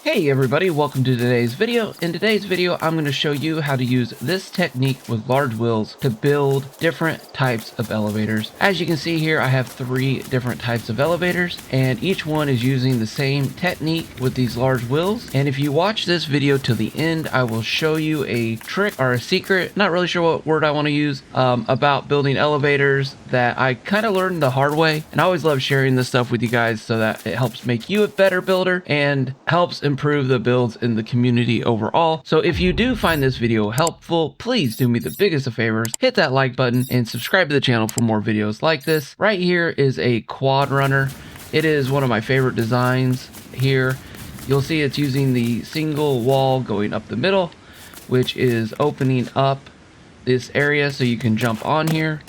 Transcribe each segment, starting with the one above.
Hey everybody, welcome to today's video. In today's video, I'm going to show you how to use this technique with large wheels to build different types of elevators. As you can see here, I have 3 different types of elevators, and each one is using the same technique with these large wheels. And if you watch this video to the end, I will show you a trick or a secret, not really sure what word I want to use, about building elevators that I kind of learned the hard way. And I always love sharing this stuff with you guys so that it helps make you a better builder and helps improve the builds in the community overall. So if you do find this video helpful, please do me the biggest of favors, hit that like button and subscribe to the channel for more videos like this. Right here is a quad runner. It is one of my favorite designs here. You'll see it's using the single wall going up the middle, which is opening up this area so you can jump on here.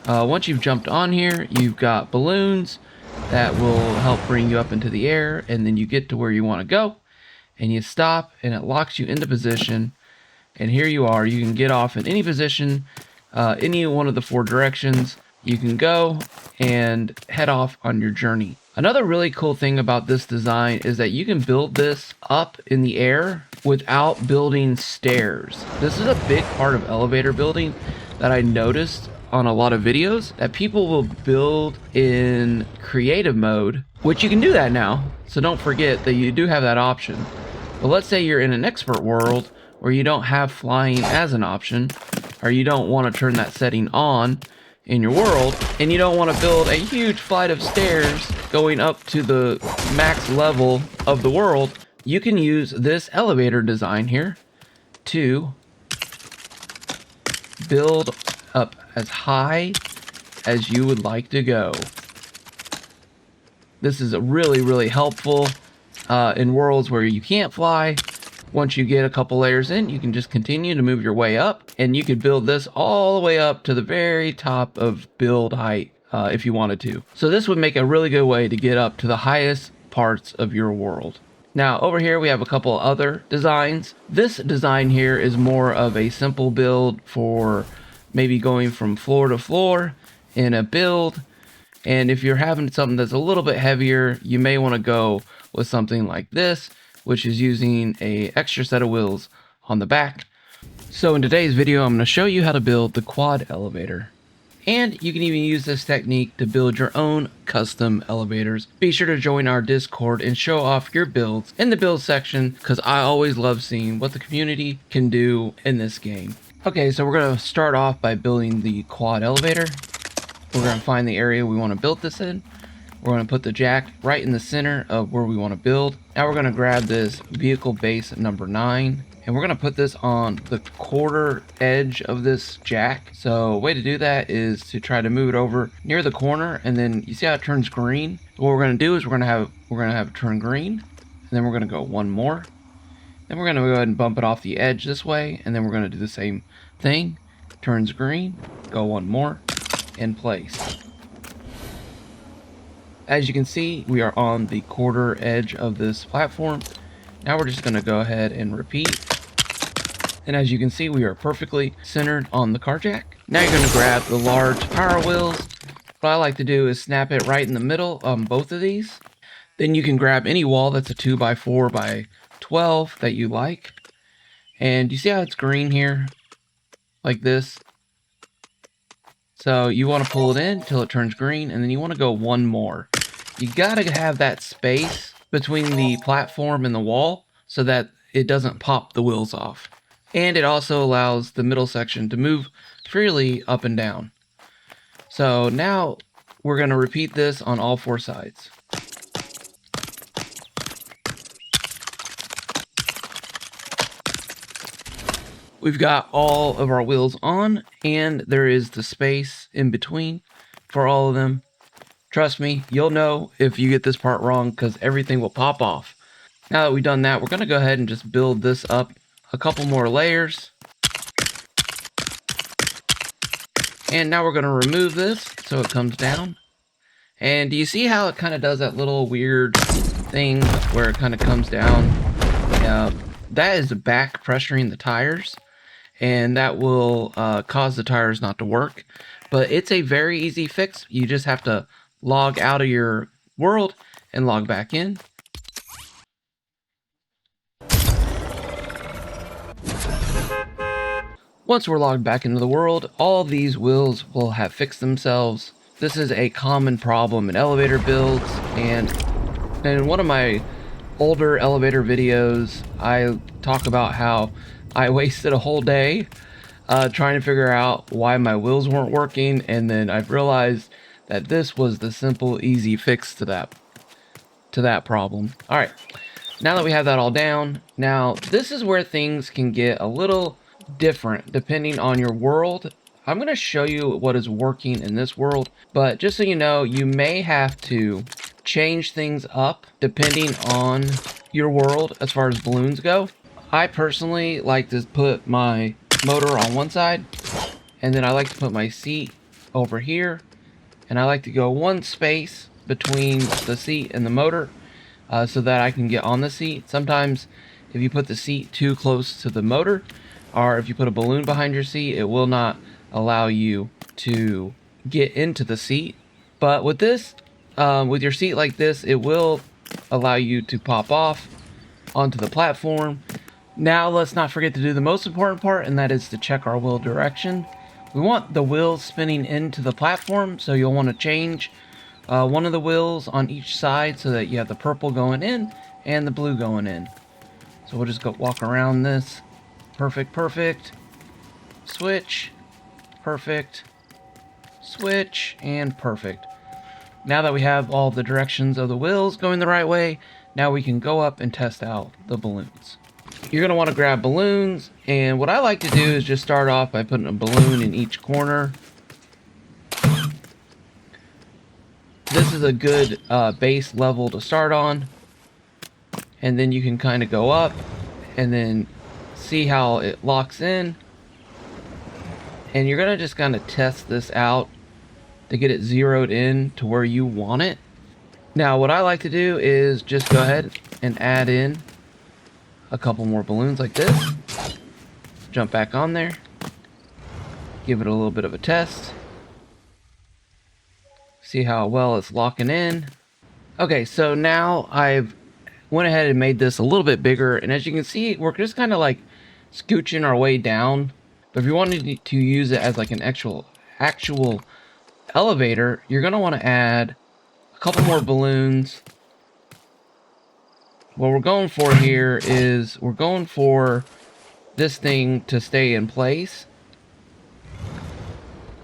Once you've jumped on here, you've got balloons that will help bring you up into the air, and then you get to where you want to go and you stop and it locks you into position, and here you are. You can get off in any position, any one of the 4 directions. You can go and head off on your journey. Another really cool thing about this design is that you can build this up in the air without building stairs. This is a big part of elevator building that I noticed on a lot of videos, that people will build in creative mode, which you can do that now, so don't forget that you do have that option. But let's say you're in an expert world where you don't have flying as an option, or you don't want to turn that setting on in your world, and you don't want to build a huge flight of stairs going up to the max level of the world. You can use this elevator design here to build up as high as you would like to go. This is really helpful in worlds where you can't fly. Once you get a couple layers in, you can just continue to move your way up, and you could build this all the way up to the very top of build height if you wanted to. So this would make a really good way to get up to the highest parts of your world. Now over here we have a couple other designs. This design here is more of a simple build for maybe going from floor to floor in a build. And if you're having something that's a little bit heavier, you may want to go with something like this, which is using a extra set of wheels on the back. So in today's video, I'm going to show you how to build the quad elevator. And you can even use this technique to build your own custom elevators. Be sure to join our Discord and show off your builds in the build section, because I always love seeing what the community can do in this game. Okay, so we're going to start off by building the quad elevator. We're going to find the area we want to build this in. We're going to put the jack right in the center of where we want to build. Now we're going to grab this vehicle base number 9, and we're going to put this on the quarter edge of this jack. So a way to do that is to try to move it over near the corner, and then you see how it turns green? What we're going to do is we're going to have it turn green, and then we're going to go one more. Then we're going to go ahead and bump it off the edge this way, and then we're going to do the same thing. Turns green, go one more, in place. As you can see, we are on the quarter edge of this platform. Now we're just going to go ahead and repeat. And as you can see, we are perfectly centered on the car jack. Now you're going to grab the large power wheels. What I like to do is snap it right in the middle on both of these. Then you can grab any wall that's a 2x4x12 that you like. And you see how it's green here? Like this. So you want to pull it in until it turns green, and then you want to go one more. You gotta have that space between the platform and the wall so that it doesn't pop the wheels off. And it also allows the middle section to move freely up and down. So now we're going to repeat this on all 4 sides. We've got all of our wheels on, and there is the space in between for all of them. Trust me, you'll know if you get this part wrong, because everything will pop off. Now that we've done that, we're going to go ahead and just build this up a couple more layers. And now we're going to remove this so it comes down. And do you see how it kind of does that little weird thing where it kind of comes down? That is back pressuring the tires, and that will cause the tires not to work. But it's a very easy fix. You just have to log out of your world and log back in. Once we're logged back into the world, all these wheels will have fixed themselves. This is a common problem in elevator builds, and in one of my older elevator videos, I talk about how I wasted a whole day trying to figure out why my wheels weren't working, and then I've realized that this was the simple, easy fix to that problem. All right, now that we have that all down, now this is where things can get a little different depending on your world. I'm going to show you what is working in this world, but just so you know, you may have to change things up depending on your world as far as balloons go. I personally like to put my motor on one side, and then I like to put my seat over here, and I like to go one space between the seat and the motor so that I can get on the seat. Sometimes if you put the seat too close to the motor, or if you put a balloon behind your seat, it will not allow you to get into the seat. But with this, with your seat like this, it will allow you to pop off onto the platform. Now let's not forget to do the most important part, and that is to check our wheel direction. We want the wheels spinning into the platform, so you'll want to change one of the wheels on each side so that you have the purple going in and the blue going in. So we'll just go walk around this. Perfect, perfect. Switch. Perfect. Switch, and perfect. Now that we have all the directions of the wheels going the right way, now we can go up and test out the balloons. You're going to want to grab balloons, and what I like to do is just start off by putting a balloon in each corner. This is a good base level to start on, and then you can kind of go up and then see how it locks in, and you're going to just kind of test this out to get it zeroed in to where you want it. Now what I like to do is just go ahead and add in a couple more balloons like this, jump back on there, give it a little bit of a test, see how well it's locking in. Okay, so now I've went ahead and made this a little bit bigger, and as you can see, we're just kind of like scooching our way down. But if you wanted to use it as like an actual elevator, you're going to want to add a couple more balloons. What we're going for here is we're going for this thing to stay in place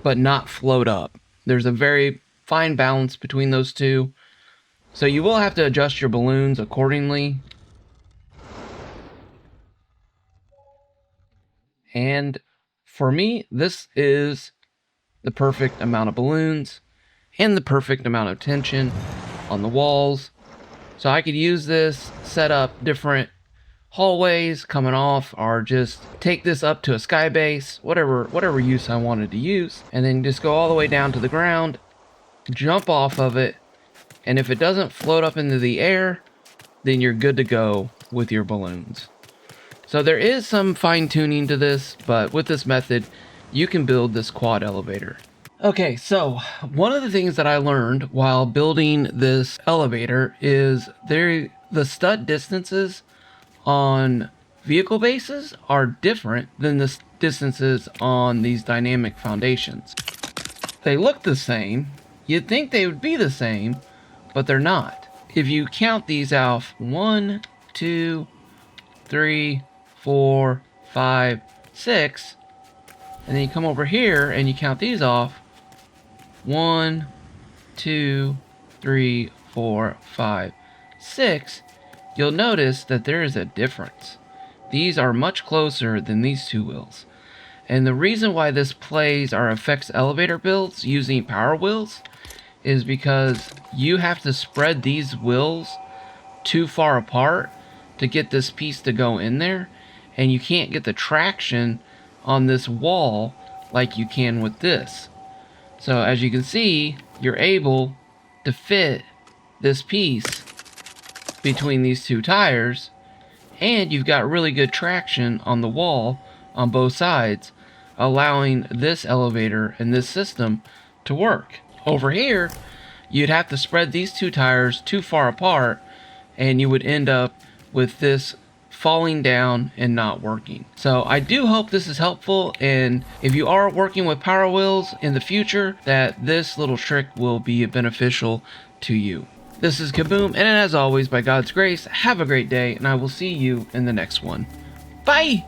but not float up. There's a very fine balance between those two, so you will have to adjust your balloons accordingly. And for me, this is the perfect amount of balloons and the perfect amount of tension on the walls. So I could use this, set up different hallways coming off, or just take this up to a sky base, whatever use I wanted to use, and then just go all the way down to the ground, jump off of it, and if it doesn't float up into the air, then you're good to go with your balloons. So there is some fine tuning to this, but with this method, you can build this quad elevator. Okay, so one of the things that I learned while building this elevator is the stud distances on vehicle bases are different than the distances on these dynamic foundations. They look the same, you'd think they would be the same, but they're not. If you count these off, 1, 2, 3, 4, 5, 6, and then you come over here and you count these off, 1, 2, 3, 4, 5, 6, you'll notice that there is a difference. These are much closer than these two wheels. And the reason why this plays or affects elevator builds using power wheels is because you have to spread these wheels too far apart to get this piece to go in there, and you can't get the traction on this wall like you can with this. So as you can see, you're able to fit this piece between these two tires, and you've got really good traction on the wall on both sides, allowing this elevator and this system to work. Over here, you'd have to spread these two tires too far apart, and you would end up with this falling down and not working. So I do hope this is helpful, and if you are working with power wheels in the future, that this little trick will be beneficial to you. This is Kaboom, and as always, by God's grace, have a great day, and I will see you in the next one. Bye!